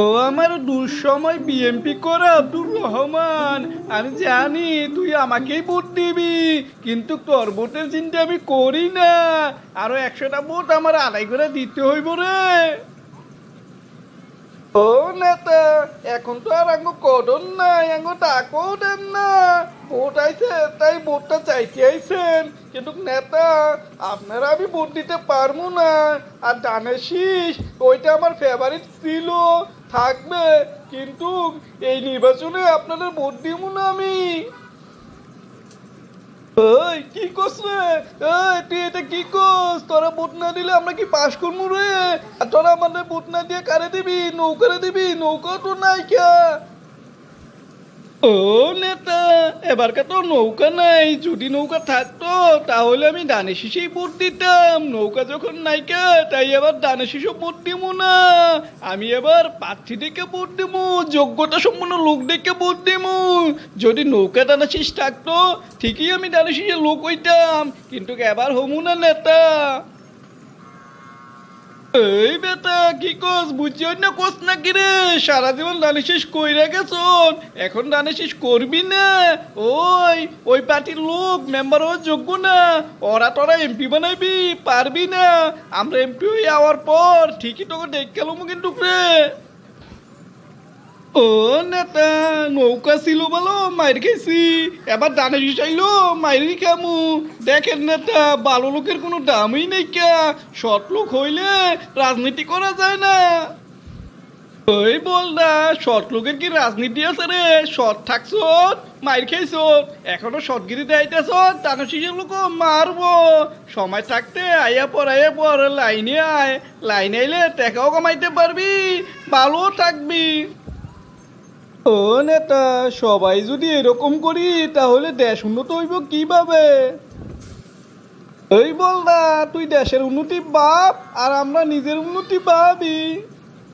ও আমার দুঃসময় বিএমপি করে আব্দুর রহমান, আমি জানি তুই আমাকেই ভোট দিবি, কিন্তু তোর ভোটের চিন্তা আমি করি না। আরো 100টা ভোট আমার আদায় করে দিতে হইব রে। ও নেতা, এখন তো আর আঙ্গ কদর নাই, আঙ্গ টাকাও দেন না। ভোট আইছে তাই ভোটটা চাইতে আইছেন, কিন্তু নেতা আপনারা আমি ভোট দিতে পারবো না। আর ধানের শীষ ওইটা আমার ফেভারিট ছিল, থাকবে, কিন্তু এই নির্বাচনে আপনাদের ভোট দিব না আমি। ওই কি করছ রে? এই তুই এটা কি করছ? তোরা ভোট না দিলে আমরা কি পাশ করবো রে? আর তোরা আমাদের ভোট না দিয়ে কারে দিবি? নৌকারে দিবি? নৌকা তো নাই কে? ও নেতা, এবারকার তো নৌকা নাই, যদি নৌকা থাকতো তাহলে আমি ধানের শীষেই ভোট দিতাম। নৌকা যখন নাইকা তাই এবার ধানের শীষও ভোট দিব না। আমি এবার প্রার্থী দেখে ভোট দিব, যোগ্যতা সম্পন্ন লোক দেখে ভোট দিব। যদি নৌকা ধানের শীষ থাকতো ঠিকই আমি ধানের শীষের লোক হইতাম, কিন্তু এবার হমু না নেতা। এই বেটা কি কস বুঝছি না, কস না কি রে? সারা জীবন ডায়ালিসিস কইরা গেছন, এখন ডায়ালিসিস করবি না? ওই ওই পার্টির লোক মেম্বার হওয়ার যোগ্য না, ওরা তোরা এমপি বানাইবি পারবি না। আমরা এমপি হয়ে যাওয়ার পর ঠিকই তোকে ডেকে গেলাম কিন্তু রে। ও নেতা, নৌকা ছিল বলো মায়ের খেয়েছি, এবার ডানাশিস আইলো মায়েরই খামু। দেখেন নেতা, ভালো লোকের কোনো দামই নেই কা, সৎ লোক হইলে রাজনীতি করা যায় না। ওই বল না, সৎ লোকের কি রাজনীতি আছে রে? সৎ থাকছ, মায়ের খাইছ, এখনো সৎগিরি দেখাইতেছ, ডানাশিসের লোক মারবো। সময় থাকতে আইয়া পর লাইনে আয়, লাইনে আইলে টাকাও কামাইতে পারবি, ভালো থাকবি। ও নেতা, সবাই যদি এরকম করি তাহলে দেশ উন্নত হইব কিভাবে? এই বল না, তুই দেশের উন্নতি ভাব আর আমরা নিজের উন্নতি ভাবি।